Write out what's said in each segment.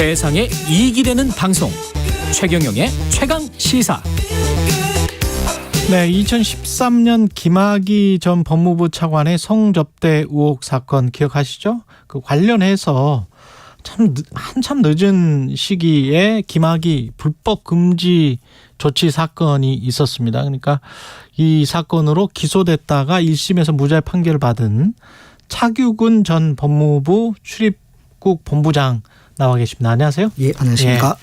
세상에 이익이 되는 방송 최경영의 최강 시사. 네, 2013년 김학의 전 법무부 차관의 성접대 의혹 사건 기억하시죠? 그 관련해서 한참 늦은 시기에 김학의 불법 금지 조치 사건이 있었습니다. 그러니까 이 사건으로 기소됐다가 1심에서 무죄 판결을 받은 차규근 전 법무부 출입국 본부장 나와 계십니다. 안녕하세요. 예, 안녕하십니까.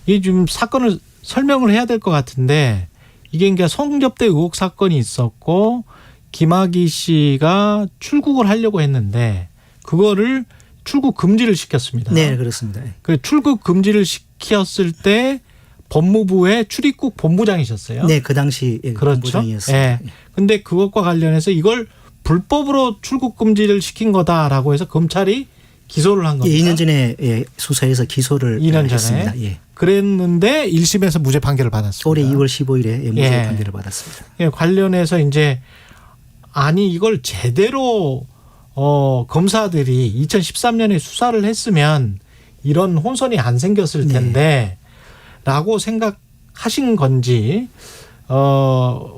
예. 이 좀 사건을 설명을 해야 될 것 같은데 이게 그러니까 성접대 의혹 사건이 있었고 김학의 씨가 출국을 하려고 했는데 그거를 출국 금지를 시켰습니다. 네, 그렇습니다. 그 출국 금지를 시켰을 때 법무부의 출입국 본부장이셨어요. 네, 그 당시 그렇죠. 본부장이었습니다. 예. 근데 그것과 관련해서 이걸 불법으로 출국 금지를 시킨 거다라고 해서 검찰이 기소를 한 겁니다. 예, 2년 전에 수사해서 기소를 2년 전에 했습니다. 예. 그랬는데 1심에서 무죄 판결을 받았습니다. 올해 2월 15일에 무죄 예. 판결을 받았습니다. 예, 관련해서 이제 아니 이걸 제대로 검사들이 2013년에 수사를 했으면 이런 혼선이 안 생겼을 텐데 라고 생각하신 건지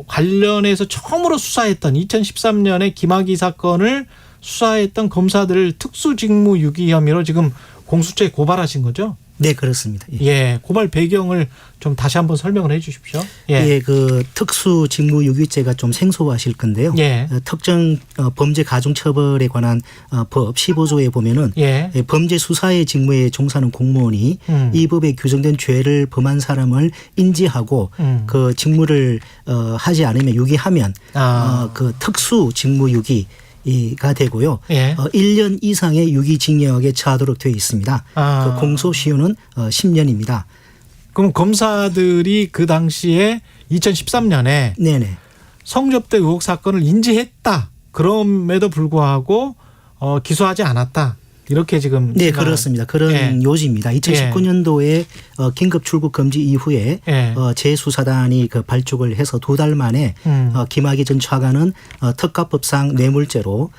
관련해서 처음으로 수사했던 2013년에 김학의 사건을 수사했던 검사들을 특수직무유기 혐의로 지금 공수처에 고발하신 거죠? 네, 그렇습니다. 예. 예, 고발 배경을 좀 다시 한번 설명을 해 주십시오. 예, 그 특수직무유기죄가 좀 생소하실 건데요. 예. 특정 범죄 가중처벌에 관한 법 15조에 보면은 예. 범죄 수사의 직무에 종사하는 공무원이 이 법에 규정된 죄를 범한 사람을 인지하고 그 직무를 하지 않으면 유기하면 그 특수직무유기 가 되고요. 예. 1년 이상의 유기징역에 처하도록 되어 있습니다. 그 공소시효는 10년입니다. 그럼 검사들이 그 당시에 2013년에 네네. 성접대 의혹 사건을 인지했다. 그럼에도 불구하고 기소하지 않았다. 이렇게 지금 네, 그렇습니다. 그런 요지입니다. 2019년도에 긴급 출국 금지 이후에 재수사단이 그 발족을 해서 2달 만에 김학의 전 차관은 특가법상 뇌물죄로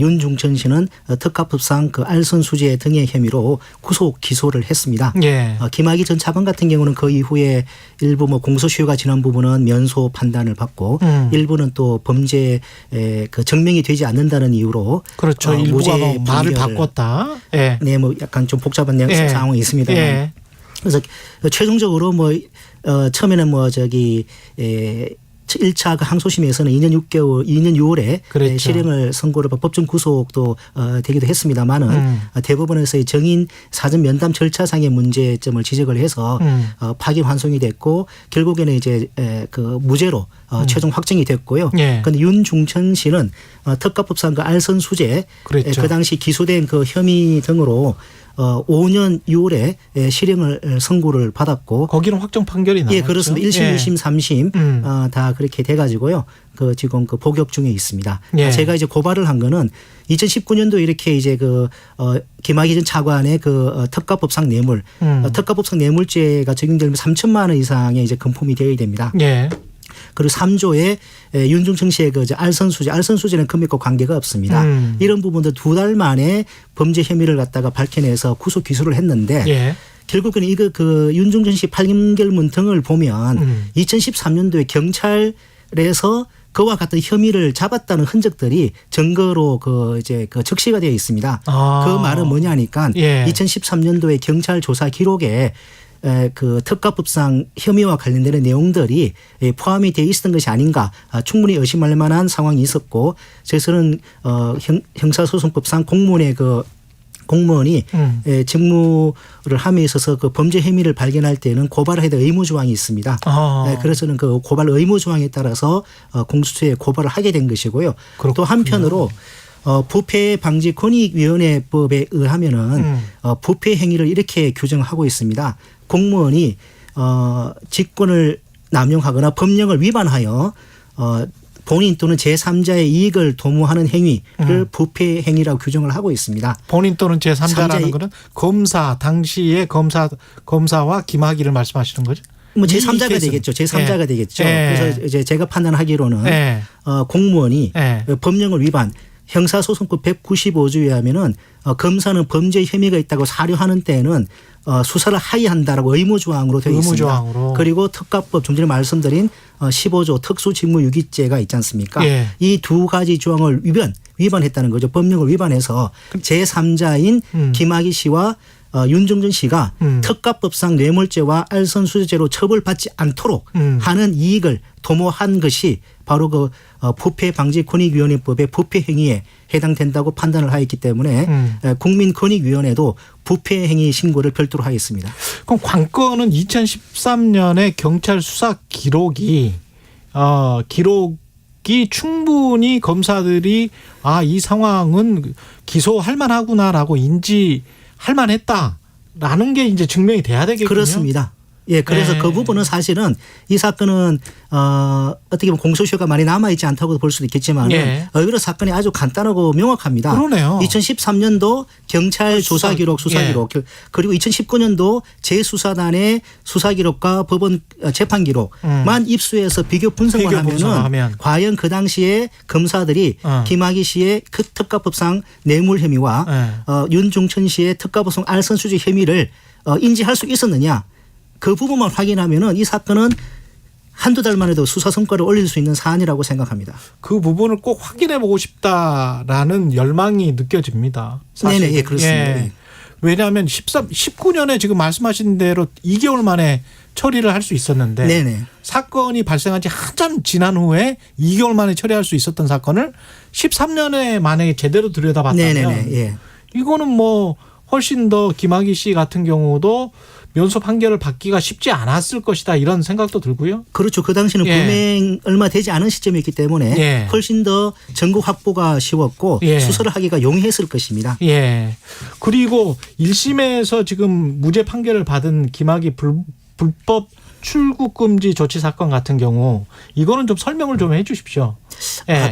윤중천 씨는 특가법상 그 알선수재 등의 혐의로 구속 기소를 했습니다. 예. 김학의 전 차관 같은 경우는 그 이후에 일부 뭐 공소시효가 지난 부분은 면소 판단을 받고 일부는 또 범죄 그 증명이 되지 않는다는 이유로 그렇죠. 일부가 뭐 말을 바꿨다. 예. 네, 뭐 약간 좀 복잡한 상황이 있습니다. 예. 그래서 최종적으로 뭐 처음에는 뭐 1차 그 항소심에서는 2년 6월에 그랬죠. 실형을 선고를 법정 구속도 되기도 했습니다만은 대법원에서의 정인 사전 면담 절차상의 문제점을 지적을 해서 파기 환송이 됐고 결국에는 이제 그 무죄로 최종 확정이 됐고요. 그런데 윤중천 씨는 특가법상 그 알선수재 그 당시 기소된 그 혐의 등으로 5년 6월에 실형을 선고를 받았고 거기는 확정 판결이 나왔죠. 예, 그렇습니다. 1심, 2심, 3심 다 그렇게 돼 가지고요. 그 지금 그 복역 중에 있습니다. 제가 이제 고발을 한 거는 2019년도 이렇게 이제 그 김학의 전 차관의 그 특가법상 뇌물, 특가법상 뇌물죄가 적용되면 3천만 원 이상의 이제 금품이 되어야 됩니다. 예. 그리고 3조에 윤중천 씨의 그 알선수재는 금액과 관계가 없습니다. 이런 부분도 2달 만에 범죄 혐의를 갖다가 밝혀내서 구속 기소를 했는데 결국에는 이거 그 윤중천 씨 판결문 등을 보면 2013년도에 경찰에서 그와 같은 혐의를 잡았다는 흔적들이 증거로 이제 적시가 되어 있습니다. 그 말은 뭐냐니까 2013년도에 경찰 조사 기록에 그 특가법상 혐의와 관련되는 내용들이 포함이 되어 있었던 것이 아닌가 충분히 의심할 만한 상황이 있었고 저희는 형사소송법상 공무원의 그 공무원이 직무를 함에 있어서 그 범죄 혐의를 발견할 때는 고발을 해야 될 의무 조항이 있습니다. 그래서는 그 고발 의무 조항에 따라서 공수처에 고발을 하게 된 것이고요. 그렇군요. 또 한편으로 부패방지권익위원회법에 의하면은 부패 행위를 이렇게 규정하고 있습니다. 공무원이 직권을 남용하거나 법령을 위반하여 본인 또는 제3자의 이익을 도모하는 행위를 부패 행위라고 규정을 하고 있습니다. 본인 또는 제3자라는 것은 검사 당시의 검사와 김학의를 말씀하시는 거죠? 뭐 제3자가 되겠죠. 제3자가 되겠죠. 그래서 이제 제가 판단하기로는 공무원이 법령을 위반 형사소송법 195조에 의하면은 검사는 범죄 혐의가 있다고 사료하는 때에는 수사를 하이한다라고 의무조항으로 되어 있습니다. 의무조항으로. 그리고 특가법 좀 전에 말씀드린 15조 특수직무유기죄가 있지 않습니까? 예. 이 두 가지 조항을 위반했다는 거죠. 법령을 위반해서 제3자인 김학의 씨와 윤종전 씨가 특가법상 뇌물죄와 알선수재죄로 처벌받지 않도록 하는 이익을 도모한 것이 바로 그 부패방지권익위원회법의 부패행위에 해당된다고 판단을 하였기 때문에 국민권익위원회도 부패행위 신고를 별도로 하였습니다. 그럼 관건은 2013년에 경찰 수사 기록이 충분히 검사들이 이 상황은 기소할 만하구나라고 인지할 만했다라는 게 이제 증명이 돼야 되겠군요. 그렇습니다. 예, 그래서 네. 그 부분은 사실은 이 사건은 어떻게 보면 공소시효가 많이 남아있지 않다고 볼 수도 있겠지만 예. 의외로 사건이 아주 간단하고 명확합니다. 그러네요. 2013년도 경찰 조사기록, 수사기록 그리고 2019년도 재수사단의 수사기록과 법원 재판기록만 입수해서 비교 분석만 하면은 과연 그 당시에 검사들이 김학의 씨의 특가법상 뇌물 혐의와 윤종천 씨의 특가법상 알선수재 혐의를 인지할 수 있었느냐. 그 부분만 확인하면은 이 사건은 한두 달만 해도 수사 성과를 올릴 수 있는 사안이라고 생각합니다. 그 부분을 꼭 확인해 보고 싶다라는 열망이 느껴집니다. 사실. 네네, 예, 그렇습니다. 예. 왜냐하면 19년에 지금 말씀하신 대로 2개월 만에 처리를 할 수 있었는데 네네. 사건이 발생한 지 한참 지난 후에 2개월 만에 처리할 수 있었던 사건을 13년에 만약에 제대로 들여다봤다면 네네네. 예. 이거는 뭐 훨씬 더 김학의 씨 같은 경우도 면소 판결을 받기가 쉽지 않았을 것이다 이런 생각도 들고요. 그렇죠. 그 당시는 범행 얼마 되지 않은 시점이었기 때문에 훨씬 더 증거 확보가 쉬웠고 수사를 하기가 용이했을 것입니다. 예. 그리고 1심에서 지금 무죄 판결을 받은 김학의 불법 출국 금지 조치 사건 같은 경우 이거는 좀 설명을 좀 해 주십시오.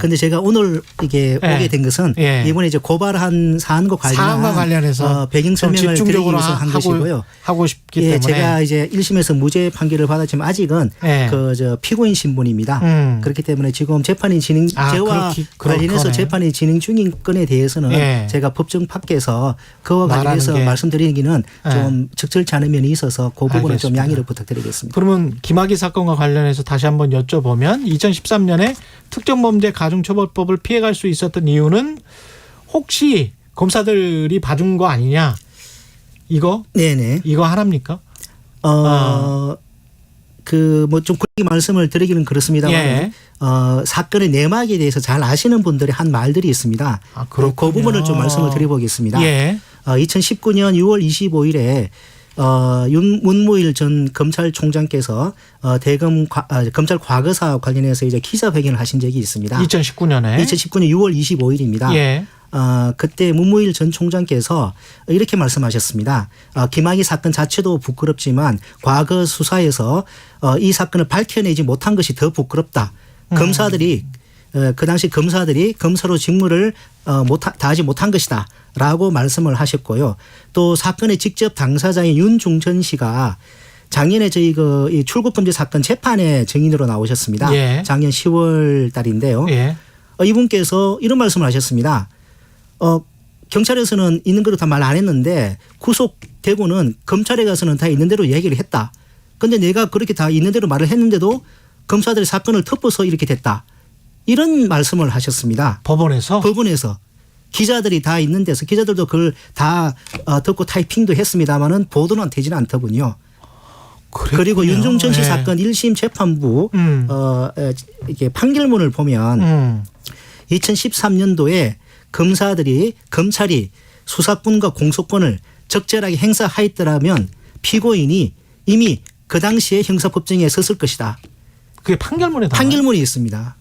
근데 제가 오늘 이게 오게 된 것은 이번에 이제 고발한 사안과 관련해서 배경 설명을 드리기 위해서 한 것이고요. 하고 싶기 때문에 제가 이제 1심에서 무죄 판결을 받았지만 아직은 피고인 신분입니다. 그렇기 때문에 지금 재판이 저와 관련해서 재판이 진행 중인 건에 대해서는 제가 법정 밖에서 그와 관련해서 말씀드리기는 좀 적절치 않은 면이 있어서 그 부분은 좀 양해를 부탁드리겠습니다. 그러면 김학의 사건과 관련해서 다시 한번 여쭤보면 2013년에 특정범죄 가중처벌법을 피해갈 수 있었던 이유는 혹시 검사들이 봐준 거 아니냐? 이거 하나입니까? 그 뭐 좀 그렇게 말씀을 드리기는 그렇습니다만 사건의 내막에 대해서 잘 아시는 분들의 한 말들이 있습니다. 그 부분을 좀 말씀을 드려보겠습니다. 2019년 6월 25일에 문무일 전 검찰총장께서 대검 검찰 과거사 관련해서 이제 기자회견을 하신 적이 있습니다. 2019년 6월 25일입니다. 그때 문무일 전 총장께서 이렇게 말씀하셨습니다. 김학의 사건 자체도 부끄럽지만 과거 수사에서 이 사건을 밝혀내지 못한 것이 더 부끄럽다. 검사들이 그 당시 검사들이 검사로 직무를 다하지 못한 것이다. 라고 말씀을 하셨고요. 또 사건의 직접 당사자인 윤종천 씨가 작년에 저희 이 출국금지 사건 재판에 증인으로 나오셨습니다. 작년 10월 달인데요. 이분께서 이런 말씀을 하셨습니다. 경찰에서는 있는 대로 다 말 안 했는데 구속되고는 검찰에 가서는 다 있는 대로 얘기를 했다. 그런데 내가 그렇게 다 있는 대로 말을 했는데도 검사들이 사건을 덮어서 이렇게 됐다. 이런 말씀을 하셨습니다. 법원에서? 기자들이 다 있는 데서 기자들도 그걸 다 듣고 타이핑도 했습니다마는 보도는 되지는 않더군요. 그리고 윤종천 씨 사건 1심 재판부 이게 판결문을 보면 2013년도에 검찰이 수사권과 공소권을 적절하게 행사하였더라면 피고인이 이미 그 당시에 형사법정에 섰을 것이다. 그게 판결문이 있습니다.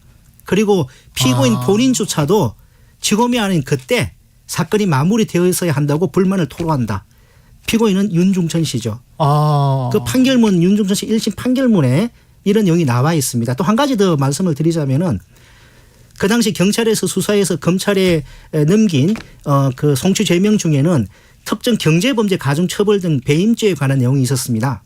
그리고 피고인 본인조차도 지금이 아닌 그때 사건이 마무리되어 있어야 한다고 불만을 토로한다. 피고인은 윤종천 씨죠. 그 판결문 윤종천 씨 1심 판결문에 이런 내용이 나와 있습니다. 또 한 가지 더 말씀을 드리자면은 그 당시 경찰에서 수사해서 검찰에 넘긴 그 송치 죄명 중에는 특정 경제범죄 가중처벌 등 배임죄에 관한 내용이 있었습니다.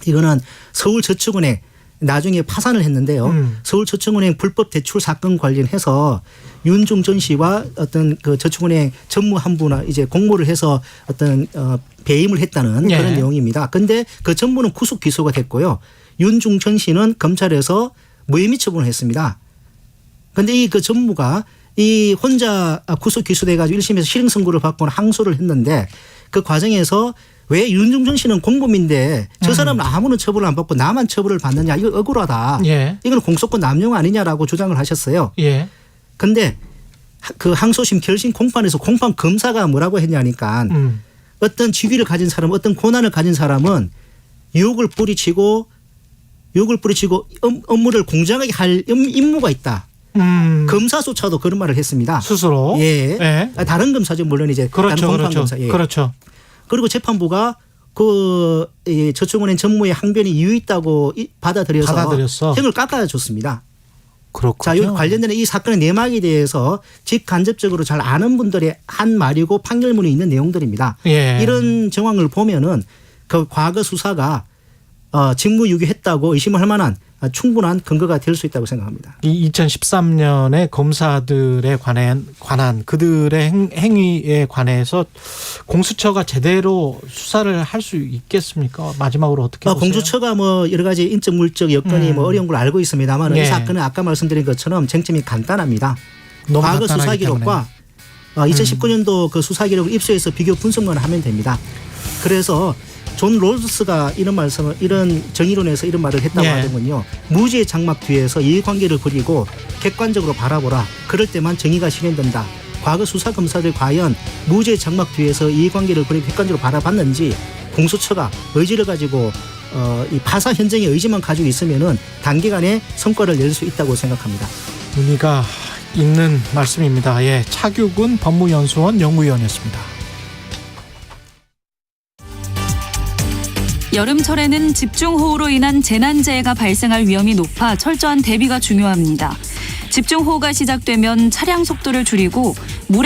이거는 서울저축은행 나중에 파산을 했는데요. 서울저축은행 불법 대출 사건 관련해서 윤중전 씨와 어떤 그 저축은행 전무 한 분이 이제 공모를 해서 어떤 배임을 했다는 예. 그런 내용입니다. 그런데 그 전무는 구속 기소가 됐고요. 윤중전 씨는 검찰에서 무혐의 처분을 했습니다. 그런데 이 그 전무가 이 혼자 구속 기소돼 가지고 1심에서 실형 선고를 받고 항소를 했는데 그 과정에서 왜 윤중전 씨는 공범인데 저 사람은 아무런 처벌을 안 받고 나만 처벌을 받느냐, 이거 억울하다. 예. 이건 공소권 남용 아니냐라고 주장을 하셨어요. 예. 근데 그 항소심 결심 공판에서 공판 검사가 뭐라고 했냐니까 어떤 직위를 가진 사람, 어떤 고난을 가진 사람은 욕을 뿌리치고 업무를 공정하게 할 임무가 있다. 검사조차도 그런 말을 했습니다. 스스로. 예. 예. 다른 검사죠. 물론 이제 그렇죠. 다른 공판 그렇죠. 검사. 예. 그렇죠. 그리고 재판부가 그 저축은행 전무의 항변이 이유 있다고 받아들여서 형을 깎아줬습니다. 그렇군요. 자, 여기 관련된 이 사건의 내막에 대해서 직간접적으로 잘 아는 분들의 한 말이고 판결문에 있는 내용들입니다. 예. 이런 정황을 보면은 그 과거 수사가 직무유기했다고 의심할 만한 충분한 근거가 될 수 있다고 생각합니다. 이 2013년에 검사들에 관한 그들의 행위에 관해서 공수처가 제대로 수사를 할 수 있겠습니까? 마지막으로 어떻게 보세요? 공수처가 뭐 여러 가지 인적 물적 여건이 뭐 어려운 걸 알고 있습니다만 예. 이 사건은 아까 말씀드린 것처럼 쟁점이 간단합니다. 너무 과거 간단하기 수사 기록과 2019년도 그 수사 기록을 입수해서 비교 분석만 하면 됩니다. 그래서 존 롤스가 이런 정의론에서 이런 말을 했다고 예. 하더군요. 무죄의 장막 뒤에서 이해관계를 그리고 객관적으로 바라보라. 그럴 때만 정의가 실현된다. 과거 수사 검사들 과연 무죄의 장막 뒤에서 이해관계를 그리고 객관적으로 바라봤는지, 공수처가 의지를 가지고 이 파사 현장의 의지만 가지고 있으면은 단기간에 성과를 낼 수 있다고 생각합니다. 의미가 있는 말씀입니다. 예, 차규근 법무연수원 연구위원이었습니다. 여름철에는 집중호우로 인한 재난재해가 발생할 위험이 높아 철저한 대비가 중요합니다. 집중호우가 시작되면 차량 속도를 줄이고 물에